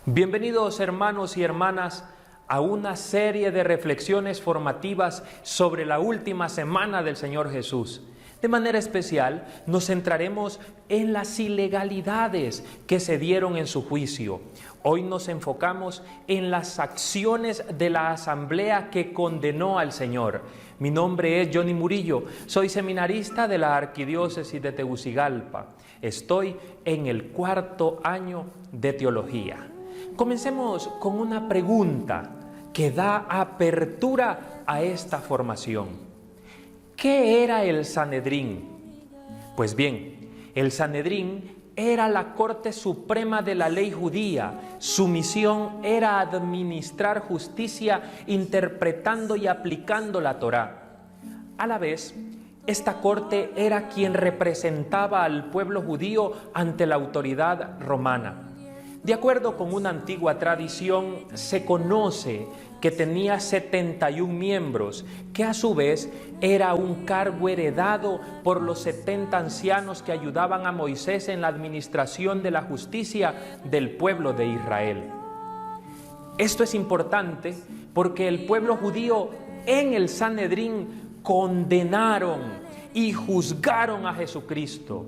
Bienvenidos hermanos y hermanas a una serie de reflexiones formativas sobre la última semana del Señor Jesús. De manera especial nos centraremos en las ilegalidades que se dieron en su juicio. Hoy nos enfocamos en las acciones de la asamblea que condenó al Señor. Mi nombre es Johnny Murillo, soy seminarista de la Arquidiócesis de Tegucigalpa. Estoy en el 4º año de teología. Comencemos con una pregunta que da apertura a esta formación. ¿Qué era el Sanedrín? Pues bien, el Sanedrín era la Corte Suprema de la ley judía. Su misión era administrar justicia interpretando y aplicando la Torá. A la vez, esta corte era quien representaba al pueblo judío ante la autoridad romana. De acuerdo con una antigua tradición, se conoce que tenía 71 miembros, que a su vez era un cargo heredado por los 70 ancianos que ayudaban a Moisés en la administración de la justicia del pueblo de Israel. Esto es importante porque el pueblo judío en el Sanedrín condenaron y juzgaron a Jesucristo.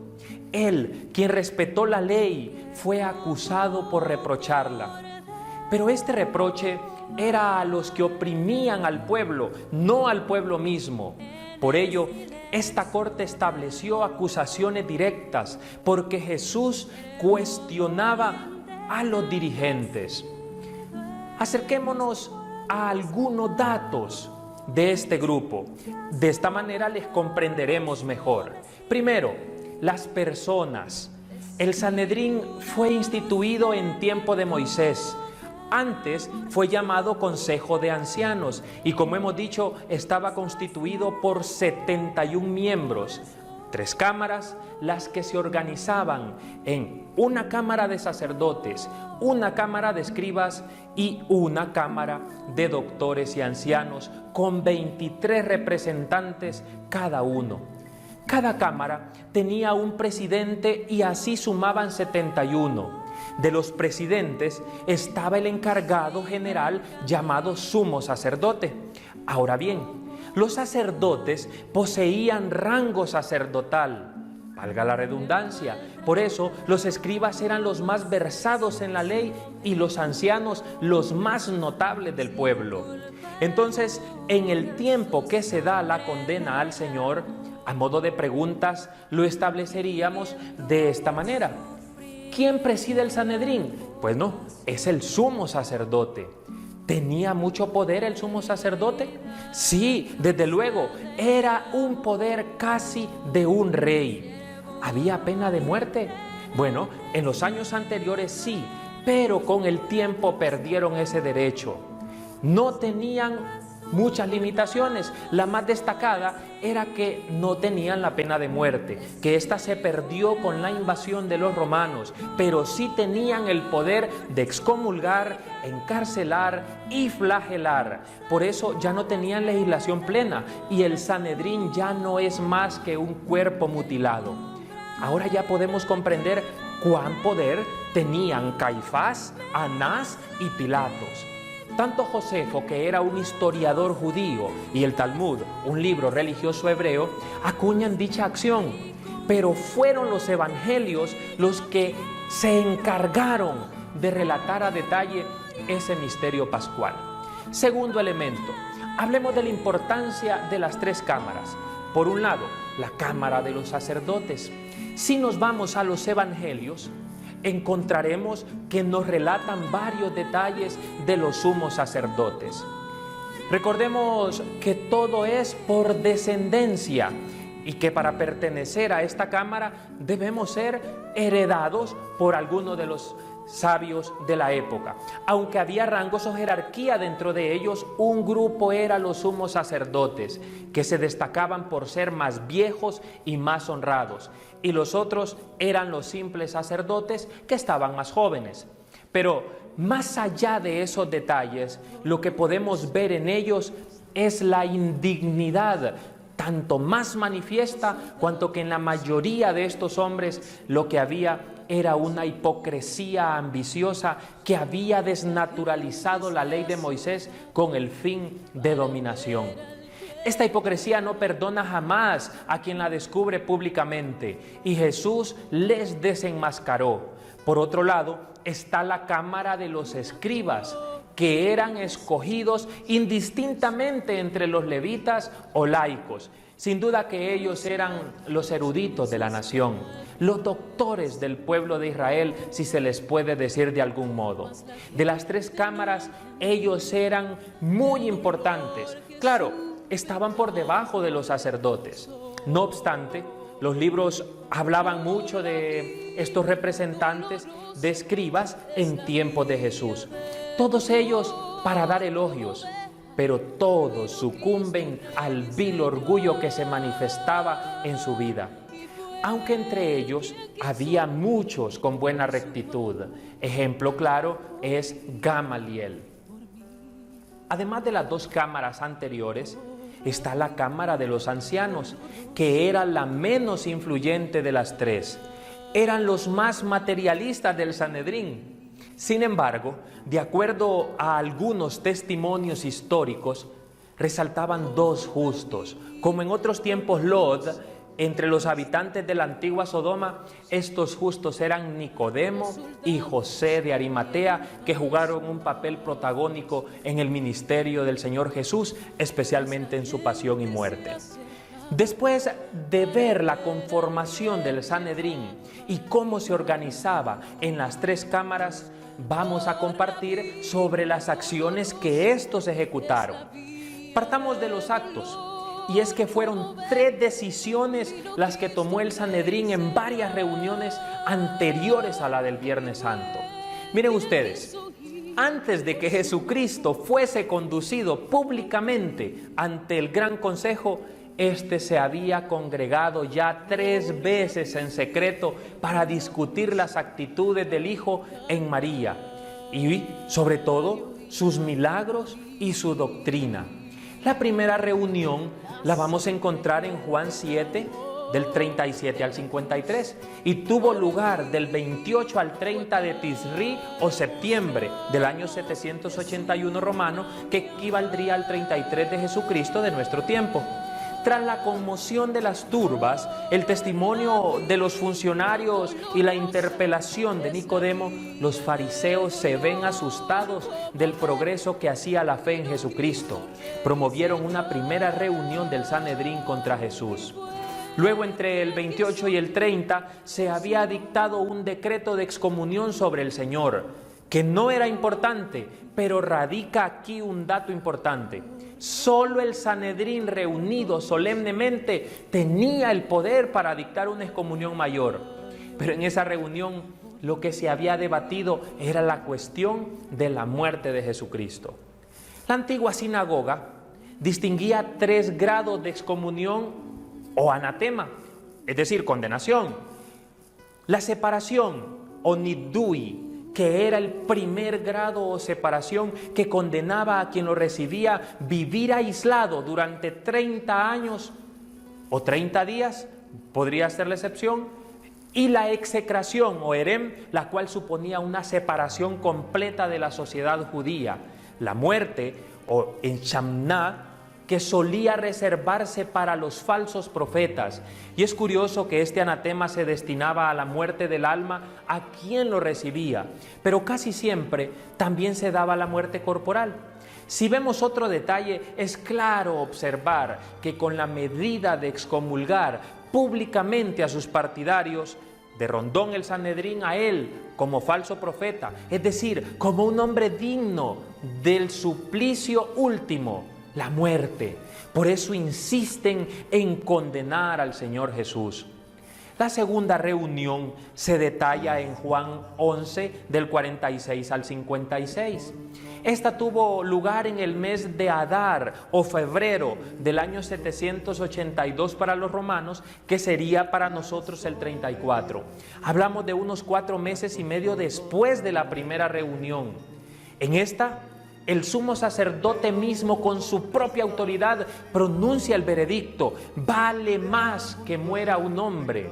Él, quien respetó la ley, fue acusado por reprocharla. Pero este reproche era a los que oprimían al pueblo, no al pueblo mismo. Por ello, esta corte estableció acusaciones directas, porque Jesús cuestionaba a los dirigentes. Acerquémonos a algunos datos de este grupo. De esta manera les comprenderemos mejor. Primero, las personas. El Sanedrín fue instituido en tiempo de Moisés. Antes fue llamado Consejo de Ancianos y, como hemos dicho, estaba constituido por 71 miembros. 3 cámaras, las que se organizaban en una cámara de sacerdotes, una cámara de escribas y una cámara de doctores y ancianos, con 23 representantes cada uno. Cada cámara tenía un presidente y así sumaban 71. De los presidentes estaba el encargado general llamado sumo sacerdote. Ahora bien, los sacerdotes poseían rango sacerdotal, valga la redundancia. Por eso los escribas eran los más versados en la ley y los ancianos los más notables del pueblo. Entonces, en el tiempo que se da la condena al Señor, a modo de preguntas, lo estableceríamos de esta manera. ¿Quién preside el Sanedrín? Pues no, es el sumo sacerdote. ¿Tenía mucho poder el sumo sacerdote? Sí, desde luego, era un poder casi de un rey. ¿Había pena de muerte? Bueno, en los años anteriores sí, pero con el tiempo perdieron ese derecho. No tenían muchas limitaciones. La más destacada era que no tenían la pena de muerte, que ésta se perdió con la invasión de los romanos, pero sí tenían el poder de excomulgar, encarcelar y flagelar. Por eso ya no tenían legislación plena y el Sanedrín ya no es más que un cuerpo mutilado. Ahora ya podemos comprender cuán poder tenían Caifás, Anás y Pilatos. Tanto Josefo, que era un historiador judío, y el Talmud, un libro religioso hebreo, acuñan dicha acción. Pero fueron los evangelios los que se encargaron de relatar a detalle ese misterio pascual. Segundo elemento, hablemos de la importancia de las tres cámaras. Por un lado, la cámara de los sacerdotes. Si nos vamos a los evangelios, encontraremos que nos relatan varios detalles de los sumos sacerdotes. Recordemos que todo es por descendencia y que para pertenecer a esta cámara debemos ser heredados por alguno de los sabios de la época. Aunque había rangos o jerarquía dentro de ellos, un grupo era los sumos sacerdotes, que se destacaban por ser más viejos y más honrados, y los otros eran los simples sacerdotes que estaban más jóvenes. Pero más allá de esos detalles, lo que podemos ver en ellos es la indignidad, tanto más manifiesta cuanto que en la mayoría de estos hombres lo que había era una hipocresía ambiciosa que había desnaturalizado la ley de Moisés con el fin de dominación. Esta hipocresía no perdona jamás a quien la descubre públicamente, y Jesús les desenmascaró. Por otro lado, está la cámara de los escribas, que eran escogidos indistintamente entre los levitas o laicos. Sin duda que ellos eran los eruditos de la nación, los doctores del pueblo de Israel, si se les puede decir de algún modo. De las tres cámaras, ellos eran muy importantes. Claro, estaban por debajo de los sacerdotes. No obstante, los libros hablaban mucho de estos representantes de escribas en tiempos de Jesús. Todos ellos para dar elogios, pero todos sucumben al vil orgullo que se manifestaba en su vida. Aunque entre ellos había muchos con buena rectitud. Ejemplo claro es Gamaliel. Además de las dos cámaras anteriores, está la cámara de los ancianos, que era la menos influyente de las tres. Eran los más materialistas del Sanedrín. Sin embargo, de acuerdo a algunos testimonios históricos, resaltaban dos justos. Como en otros tiempos Lot, entre los habitantes de la antigua Sodoma, estos justos eran Nicodemo y José de Arimatea, que jugaron un papel protagónico en el ministerio del Señor Jesús, especialmente en su pasión y muerte. Después de ver la conformación del Sanedrín y cómo se organizaba en las tres cámaras, vamos a compartir sobre las acciones que estos ejecutaron. Partamos de los actos. Y es que fueron 3 decisiones las que tomó el Sanedrín en varias reuniones anteriores a la del Viernes Santo. Miren ustedes, antes de que Jesucristo fuese conducido públicamente ante el Gran Consejo, este se había congregado ya 3 veces en secreto para discutir las actitudes del Hijo en María y, sobre todo, sus milagros y su doctrina. La primera reunión la vamos a encontrar en Juan 7, del 37 al 53, y tuvo lugar del 28 al 30 de Tisri o septiembre del año 781 romano, que equivaldría al 33 de Jesucristo de nuestro tiempo. Tras la conmoción de las turbas, el testimonio de los funcionarios y la interpelación de Nicodemo, los fariseos se ven asustados del progreso que hacía la fe en Jesucristo. Promovieron una primera reunión del Sanedrín contra Jesús. Luego, entre el 28 y el 30, se había dictado un decreto de excomunión sobre el Señor, que no era importante, pero radica aquí un dato importante. Solo el Sanedrín reunido solemnemente tenía el poder para dictar una excomunión mayor. Pero en esa reunión lo que se había debatido era la cuestión de la muerte de Jesucristo. La antigua sinagoga distinguía 3 grados de excomunión o anatema, es decir, condenación. La separación o nidui, que era el primer grado o separación que condenaba a quien lo recibía vivir aislado durante 30 años o 30 días, podría ser la excepción, y la execración o herem, la cual suponía una separación completa de la sociedad judía. La muerte o en shamná que solía reservarse para los falsos profetas. Y es curioso que este anatema se destinaba a la muerte del alma a quien lo recibía, pero casi siempre también se daba la muerte corporal. Si vemos otro detalle, es claro observar que con la medida de excomulgar públicamente a sus partidarios, de Rondón el Sanedrín a él como falso profeta, es decir, como un hombre digno del suplicio último, la muerte. Por eso insisten en condenar al Señor Jesús. La segunda reunión se detalla en Juan 11, del 46 al 56. Esta tuvo lugar en el mes de Adar o febrero del año 782 para los romanos, que sería para nosotros el 34. Hablamos de unos 4 meses y medio después de la primera reunión. En esta, el sumo sacerdote mismo con su propia autoridad pronuncia el veredicto: vale más que muera un hombre.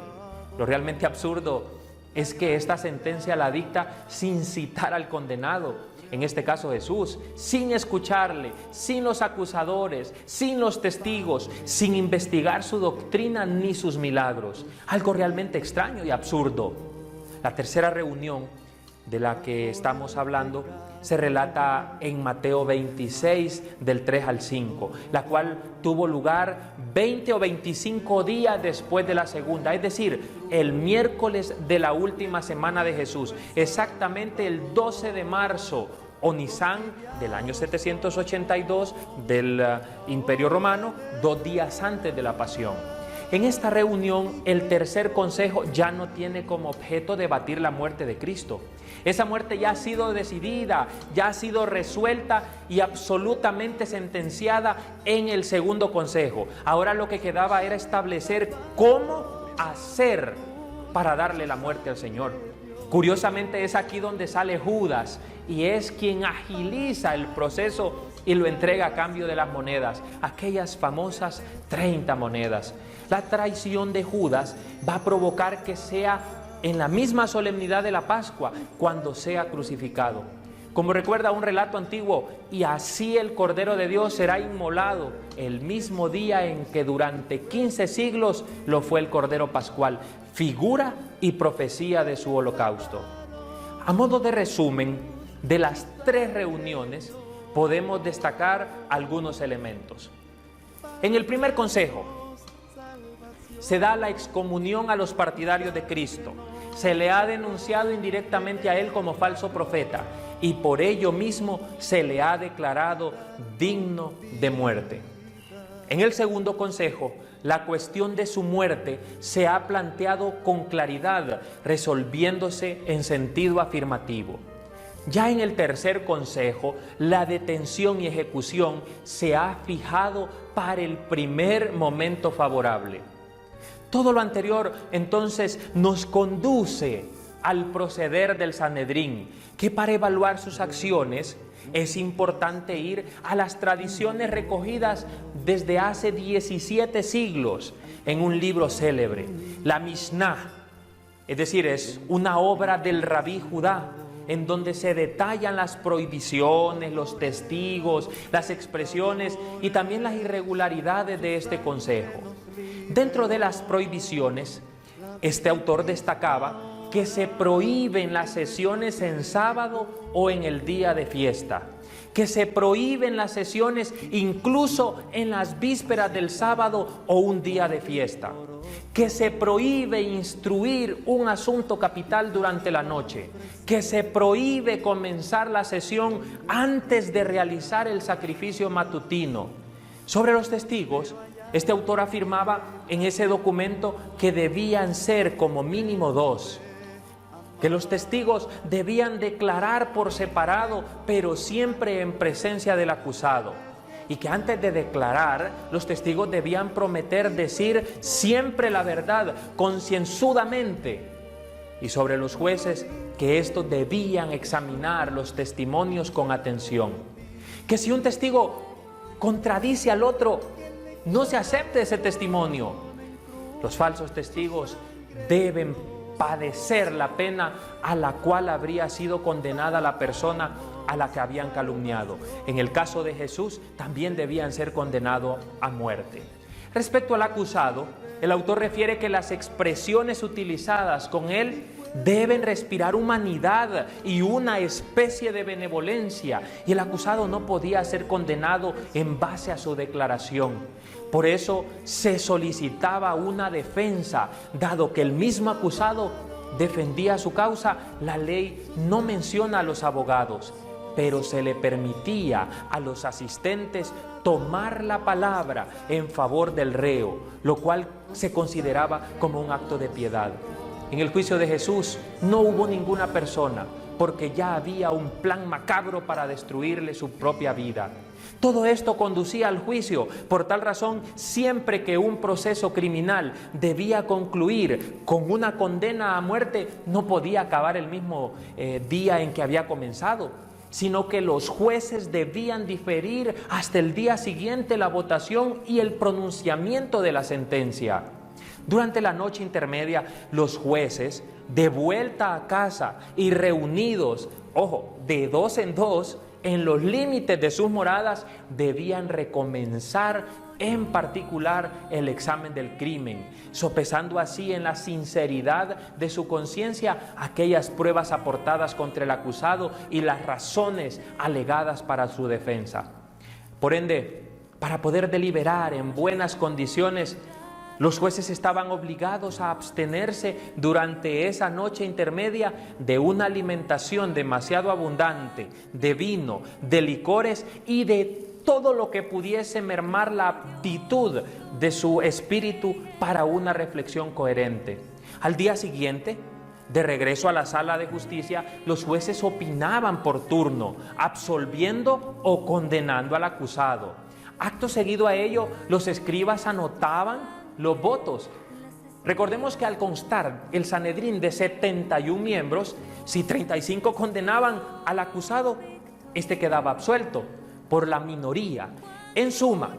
Lo realmente absurdo es que esta sentencia la dicta sin citar al condenado, en este caso Jesús, sin escucharle, sin los acusadores, sin los testigos, sin investigar su doctrina ni sus milagros. Algo realmente extraño y absurdo. La tercera reunión de la que estamos hablando se relata en Mateo 26, del 3 al 5, la cual tuvo lugar 20 o 25 días después de la segunda, es decir, el miércoles de la última semana de Jesús, exactamente el 12 de marzo, o Nisán del año 782 del Imperio Romano, 2 días antes de la Pasión. En esta reunión, el tercer consejo ya no tiene como objeto debatir la muerte de Cristo. Esa muerte ya ha sido decidida, ya ha sido resuelta y absolutamente sentenciada en el segundo consejo. Ahora lo que quedaba era establecer cómo hacer para darle la muerte al Señor. Curiosamente es aquí donde sale Judas y es quien agiliza el proceso y lo entrega a cambio de las monedas, aquellas famosas 30 monedas. La traición de Judas va a provocar que sea en la misma solemnidad de la Pascua cuando sea crucificado. Como recuerda un relato antiguo, y así el Cordero de Dios será inmolado el mismo día en que durante 15 siglos lo fue el Cordero Pascual, figura y profecía de su holocausto. A modo de resumen de las 3 reuniones, podemos destacar algunos elementos. En el primer consejo, se da la excomunión a los partidarios de Cristo. Se le ha denunciado indirectamente a él como falso profeta y por ello mismo se le ha declarado digno de muerte. En el segundo consejo, la cuestión de su muerte se ha planteado con claridad, resolviéndose en sentido afirmativo. Ya en el tercer consejo, la detención y ejecución se ha fijado para el primer momento favorable. Todo lo anterior, entonces, nos conduce al proceder del Sanedrín, que para evaluar sus acciones es importante ir a las tradiciones recogidas desde hace 17 siglos en un libro célebre, la Mishnah, es decir, es una obra del Rabí Judá, en donde se detallan las prohibiciones, los testigos, las expresiones y también las irregularidades de este consejo. Dentro de las prohibiciones, este autor destacaba que se prohíben las sesiones en sábado o en el día de fiesta, que se prohíben las sesiones incluso en las vísperas del sábado o un día de fiesta, que se prohíbe instruir un asunto capital durante la noche, que se prohíbe comenzar la sesión antes de realizar el sacrificio matutino. Sobre los testigos, este autor afirmaba en ese documento que debían ser como mínimo 2, que los testigos debían declarar por separado, pero siempre en presencia del acusado, y que antes de declarar, los testigos debían prometer decir siempre la verdad, concienzudamente, y sobre los jueces, que estos debían examinar los testimonios con atención, que si un testigo contradice al otro, no se acepte ese testimonio. Los falsos testigos deben padecer la pena a la cual habría sido condenada la persona a la que habían calumniado. En el caso de Jesús, también debían ser condenados a muerte. Respecto al acusado, el autor refiere que las expresiones utilizadas con él deben respirar humanidad y una especie de benevolencia, y el acusado no podía ser condenado en base a su declaración. Por eso se solicitaba una defensa, dado que el mismo acusado defendía su causa. La ley no menciona a los abogados, pero se le permitía a los asistentes tomar la palabra en favor del reo, lo cual se consideraba como un acto de piedad. En el juicio de Jesús no hubo ninguna persona, porque ya había un plan macabro para destruirle su propia vida. Todo esto conducía al juicio. Por tal razón, siempre que un proceso criminal debía concluir con una condena a muerte, no podía acabar el mismo día en que había comenzado, sino que los jueces debían diferir hasta el día siguiente la votación y el pronunciamiento de la sentencia. Durante la noche intermedia, los jueces, de vuelta a casa y reunidos, de dos en dos, en los límites de sus moradas, debían recomenzar en particular el examen del crimen, sopesando así en la sinceridad de su conciencia aquellas pruebas aportadas contra el acusado y las razones alegadas para su defensa. Por ende, para poder deliberar en buenas condiciones, los jueces estaban obligados a abstenerse durante esa noche intermedia de una alimentación demasiado abundante, de vino, de licores y de todo lo que pudiese mermar la aptitud de su espíritu para una reflexión coherente. Al día siguiente, de regreso a la sala de justicia, los jueces opinaban por turno, absolviendo o condenando al acusado. Acto seguido a ello, los escribas anotaban los votos. Recordemos que al constar el Sanedrín de 71 miembros, si 35 condenaban al acusado, este quedaba absuelto por la minoría. En suma,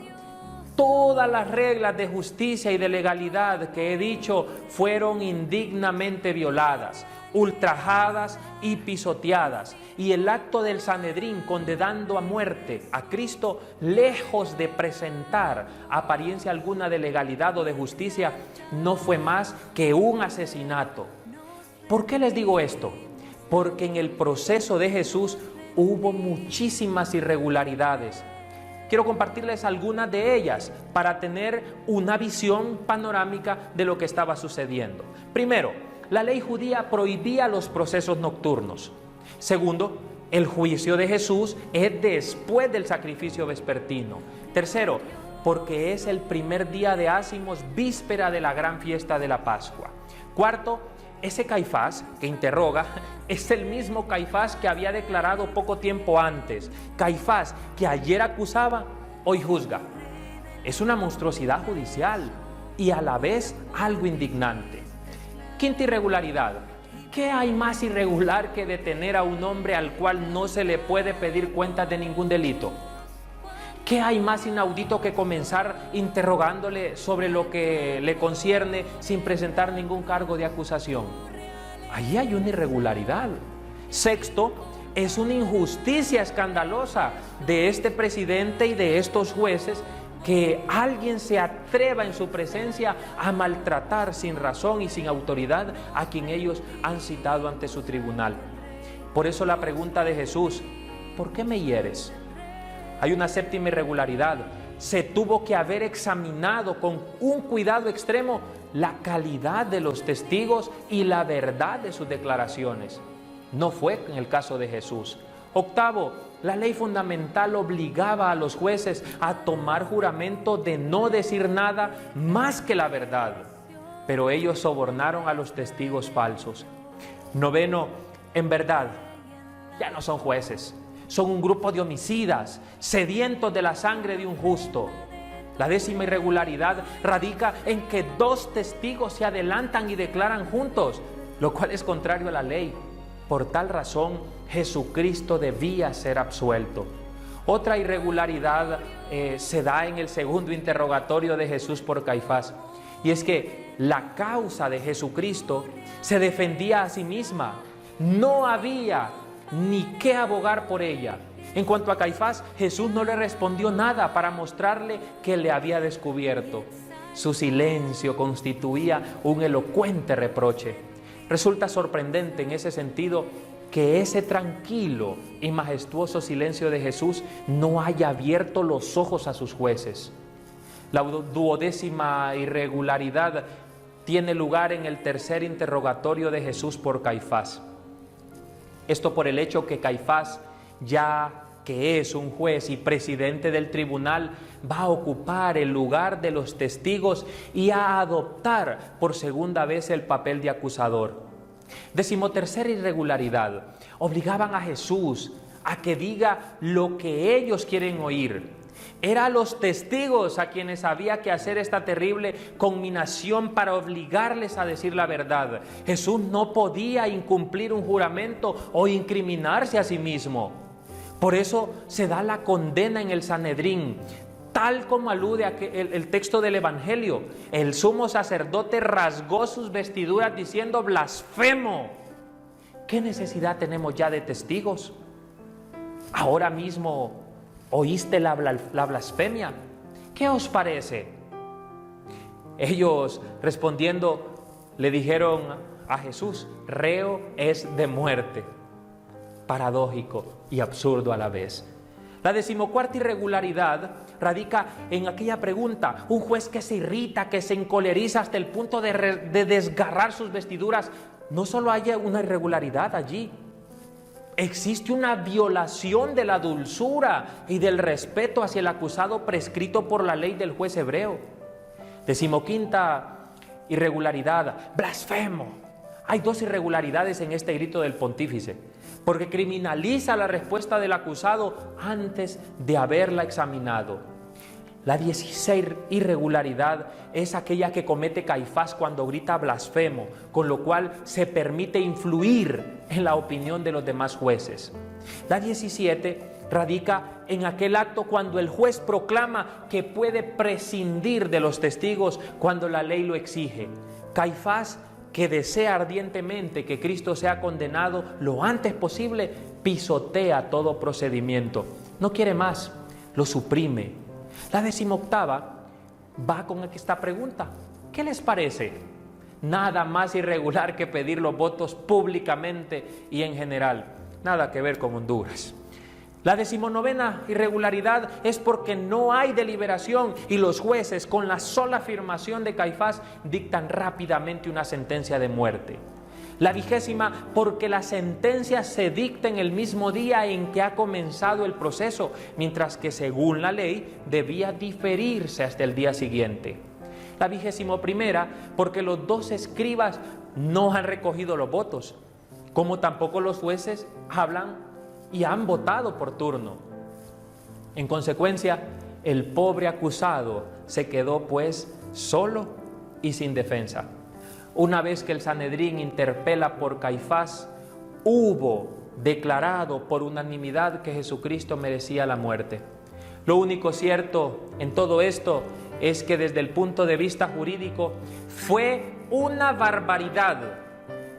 todas las reglas de justicia y de legalidad que he dicho fueron indignamente violadas, ultrajadas y pisoteadas, y el acto del Sanedrín condenando a muerte a Cristo, lejos de presentar apariencia alguna de legalidad o de justicia, no fue más que un asesinato. ¿Por qué les digo esto? Porque en el proceso de Jesús hubo muchísimas irregularidades. Quiero compartirles algunas de ellas para tener una visión panorámica de lo que estaba sucediendo. Primero, la ley judía prohibía los procesos nocturnos. Segundo, el juicio de Jesús es después del sacrificio vespertino. Tercero, porque es el primer día de ácimos, víspera de la gran fiesta de la Pascua. Cuarto, ese Caifás que interroga es el mismo Caifás que había declarado poco tiempo antes. Caifás que ayer acusaba, hoy juzga. Es una monstruosidad judicial y a la vez algo indignante. Quinta irregularidad. ¿Qué hay más irregular que detener a un hombre al cual no se le puede pedir cuentas de ningún delito? ¿Qué hay más inaudito que comenzar interrogándole sobre lo que le concierne sin presentar ningún cargo de acusación? Ahí hay una irregularidad. Sexto, es una injusticia escandalosa de este presidente y de estos jueces que alguien se atreva en su presencia a maltratar sin razón y sin autoridad a quien ellos han citado ante su tribunal. Por eso la pregunta de Jesús, ¿por qué me hieres? Hay una séptima irregularidad. Se tuvo que haber examinado con un cuidado extremo la calidad de los testigos y la verdad de sus declaraciones. No fue en el caso de Jesús. Octavo, la ley fundamental obligaba a los jueces a tomar juramento de no decir nada más que la verdad, pero ellos sobornaron a los testigos falsos. Noveno, en verdad, ya no son jueces, son un grupo de homicidas, sedientos de la sangre de un justo. La décima irregularidad radica en que dos testigos se adelantan y declaran juntos, lo cual es contrario a la ley. Por tal razón, Jesucristo debía ser absuelto. Otra irregularidad se da en el segundo interrogatorio de Jesús por Caifás, y es que la causa de Jesucristo se defendía a sí misma. No había ni qué abogar por ella. En cuanto a Caifás, Jesús no le respondió nada para mostrarle que le había descubierto. Su silencio constituía un elocuente reproche. Resulta sorprendente en ese sentido que ese tranquilo y majestuoso silencio de Jesús no haya abierto los ojos a sus jueces. La 12ª irregularidad tiene lugar en el tercer interrogatorio de Jesús por Caifás. Esto por el hecho que Caifás, ya que es un juez y presidente del tribunal, va a ocupar el lugar de los testigos y a adoptar por segunda vez el papel de acusador. 13ª irregularidad, obligaban a Jesús a que diga lo que ellos quieren oír. Era a los testigos a quienes había que hacer esta terrible conminación para obligarles a decir la verdad. Jesús no podía incumplir un juramento o incriminarse a sí mismo. Por eso se da la condena en el Sanedrín, tal como alude el texto del Evangelio. El sumo sacerdote rasgó sus vestiduras diciendo: blasfemo. ¿Qué necesidad tenemos ya de testigos? Ahora mismo oíste la blasfemia. ¿Qué os parece? Ellos respondiendo le dijeron a Jesús: reo es de muerte. Paradójico y absurdo a la vez. La 14ª irregularidad radica en aquella pregunta: un juez que se irrita, que se encoleriza hasta el punto de desgarrar sus vestiduras. No solo hay una irregularidad allí, existe una violación de la dulzura y del respeto hacia el acusado prescrito por la ley del juez hebreo. 15ª irregularidad, blasfemo. Hay 2 irregularidades en este grito del pontífice, porque criminaliza la respuesta del acusado antes de haberla examinado. La 16ª irregularidad es aquella que comete Caifás cuando grita blasfemo, con lo cual se permite influir en la opinión de los demás jueces. La 17 radica en aquel acto cuando el juez proclama que puede prescindir de los testigos cuando la ley lo exige. Caifás, que desea ardientemente que Cristo sea condenado lo antes posible, pisotea todo procedimiento. No quiere más, lo suprime. La 18ª va con esta pregunta: ¿qué les parece? Nada más irregular que pedir los votos públicamente y en general. Nada que ver con Honduras. La 19ª irregularidad es porque no hay deliberación y los jueces, con la sola afirmación de Caifás, dictan rápidamente una sentencia de muerte. La 20ª, porque la sentencia se dicta en el mismo día en que ha comenzado el proceso, mientras que según la ley debía diferirse hasta el día siguiente. La 21ª, porque los 2 escribas no han recogido los votos, como tampoco los jueces hablan y han votado por turno. En consecuencia, el pobre acusado se quedó pues solo y sin defensa. Una vez que el Sanedrín interpela por Caifás, hubo declarado por unanimidad que Jesucristo merecía la muerte. Lo único cierto en todo esto es que desde el punto de vista jurídico fue una barbaridad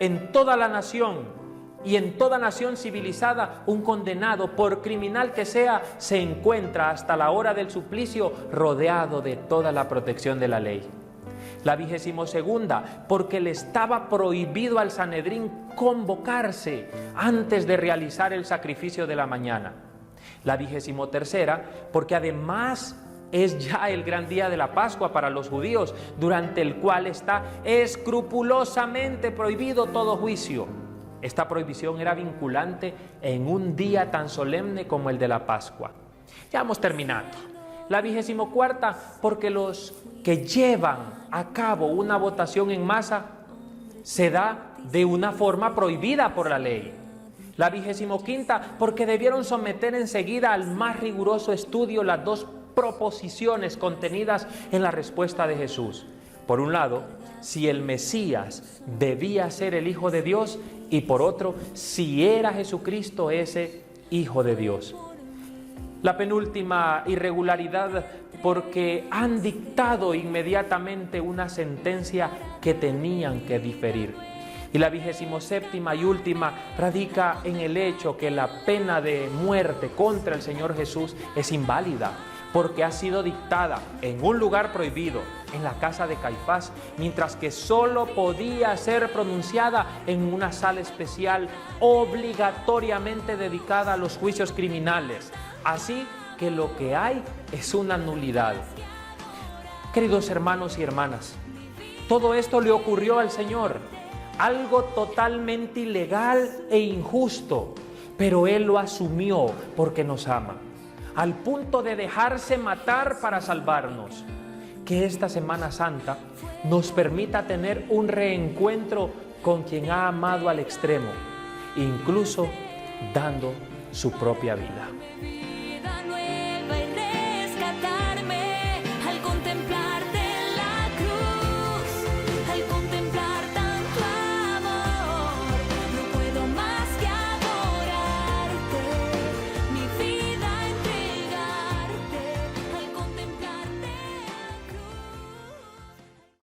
en toda la nación. Y en toda nación civilizada, un condenado, por criminal que sea, se encuentra hasta la hora del suplicio rodeado de toda la protección de la ley. La 22ª, porque le estaba prohibido al Sanedrín convocarse antes de realizar el sacrificio de la mañana. La 23ª, porque además es ya el gran día de la Pascua para los judíos, durante el cual está escrupulosamente prohibido todo juicio. Esta prohibición era vinculante en un día tan solemne como el de la Pascua. Ya vamos terminando. La 24ª, porque los que llevan a cabo una votación en masa se da de una forma prohibida por la ley. La 25ª, porque debieron someter enseguida al más riguroso estudio las 2 proposiciones contenidas en la respuesta de Jesús. Por un lado, si el Mesías debía ser el Hijo de Dios, y por otro, si era Jesucristo ese Hijo de Dios. La penúltima irregularidad, porque han dictado inmediatamente una sentencia que tenían que diferir. Y la 27ª y última radica en el hecho que la pena de muerte contra el Señor Jesús es inválida, porque ha sido dictada en un lugar prohibido, en la casa de Caifás, mientras que solo podía ser pronunciada en una sala especial obligatoriamente dedicada a los juicios criminales. Así que lo que hay es una nulidad. Queridos hermanos y hermanas, todo esto le ocurrió al Señor, algo totalmente ilegal e injusto, pero Él lo asumió porque nos ama, al punto de dejarse matar para salvarnos. Que esta Semana Santa nos permita tener un reencuentro con quien ha amado al extremo, incluso dando su propia vida.